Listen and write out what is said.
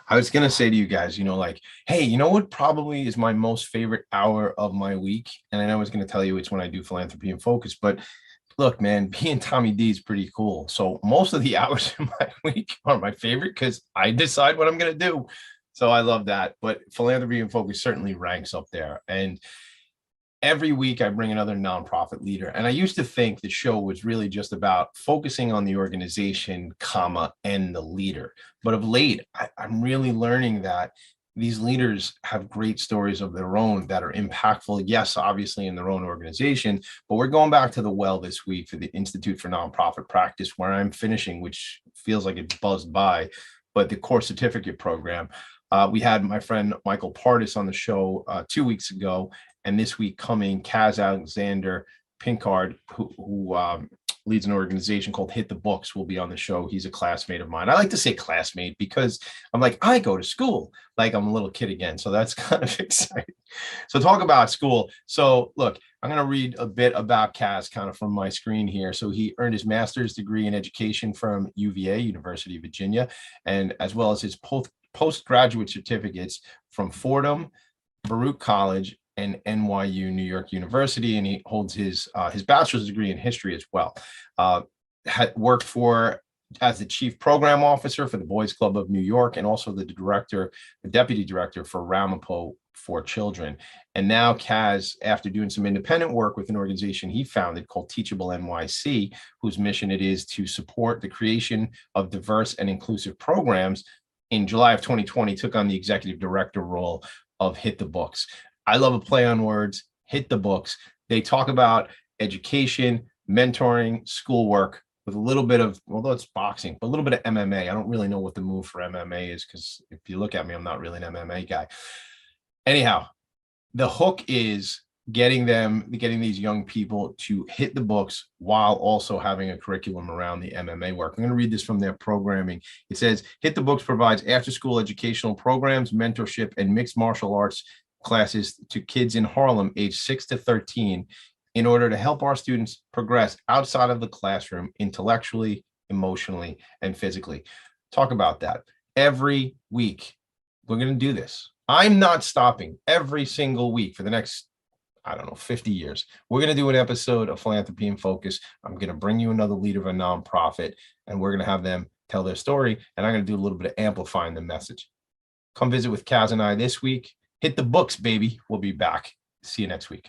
I was gonna say to you guys, like, hey, you know what probably is my most favorite hour of my week? And I know I was gonna tell you it's when I do philanthropy and focus, but look, man, being Tommy D is pretty cool. So most of the hours in my week are my favorite because I decide what I'm gonna do. So I love that. But philanthropy and focus certainly ranks up there. And every week I bring another nonprofit leader. And I used to think the show was really just about focusing on the organization, comma, and the leader. But of late, I'm really learning that these leaders have great stories of their own that are impactful. Yes, obviously in their own organization, but we're going back to the well this week for the Institute for Nonprofit Practice, where I'm finishing, which feels like it buzzed by, but the core certificate program. We had my friend Michael Partis on the show 2 weeks ago, and this week coming, Kaz Alexander Pinkard, who leads an organization called Hit the Books, will be on the show. He's a classmate of mine. I like to say classmate because I'm like, I go to school like I'm a little kid again. So that's kind of exciting. So talk about school. So look, I'm going to read a bit about Kaz kind of from my screen here. So he earned his master's degree in education from UVA, University of Virginia, and as well as his postgraduate certificates from Fordham, Baruch College, and NYU, New York University, and he holds his bachelor's degree in history as well. Had worked as the chief program officer for the Boys Club of New York, and also the deputy director for Ramapo for Children. And now Kaz, after doing some independent work with an organization he founded called Teachable NYC, whose mission it is to support the creation of diverse and inclusive programs, in July of 2020, took on the executive director role of Hit the Books. I love a play on words, Hit the Books. They talk about education, mentoring, schoolwork with a little bit of, although it's boxing, but a little bit of MMA. I don't really know what the move for MMA is because if you look at me, I'm not really an MMA guy. Anyhow, the hook is getting these young people to hit the books while also having a curriculum around the MMA work. I'm going to read this from their programming. It says, Hit the Books provides after-school educational programs, mentorship, and mixed martial arts classes to kids in Harlem aged 6 to 13 in order to help our students progress outside of the classroom intellectually, emotionally, and physically. Talk about that. Every week, we're going to do this. I'm not stopping. Every single week for the next, 50 years. We're going to do an episode of Philanthropy and Focus. I'm going to bring you another leader of a nonprofit, and we're going to have them tell their story, and I'm going to do a little bit of amplifying the message. Come visit with Kaz and I this week. Hit the books, baby. We'll be back. See you next week.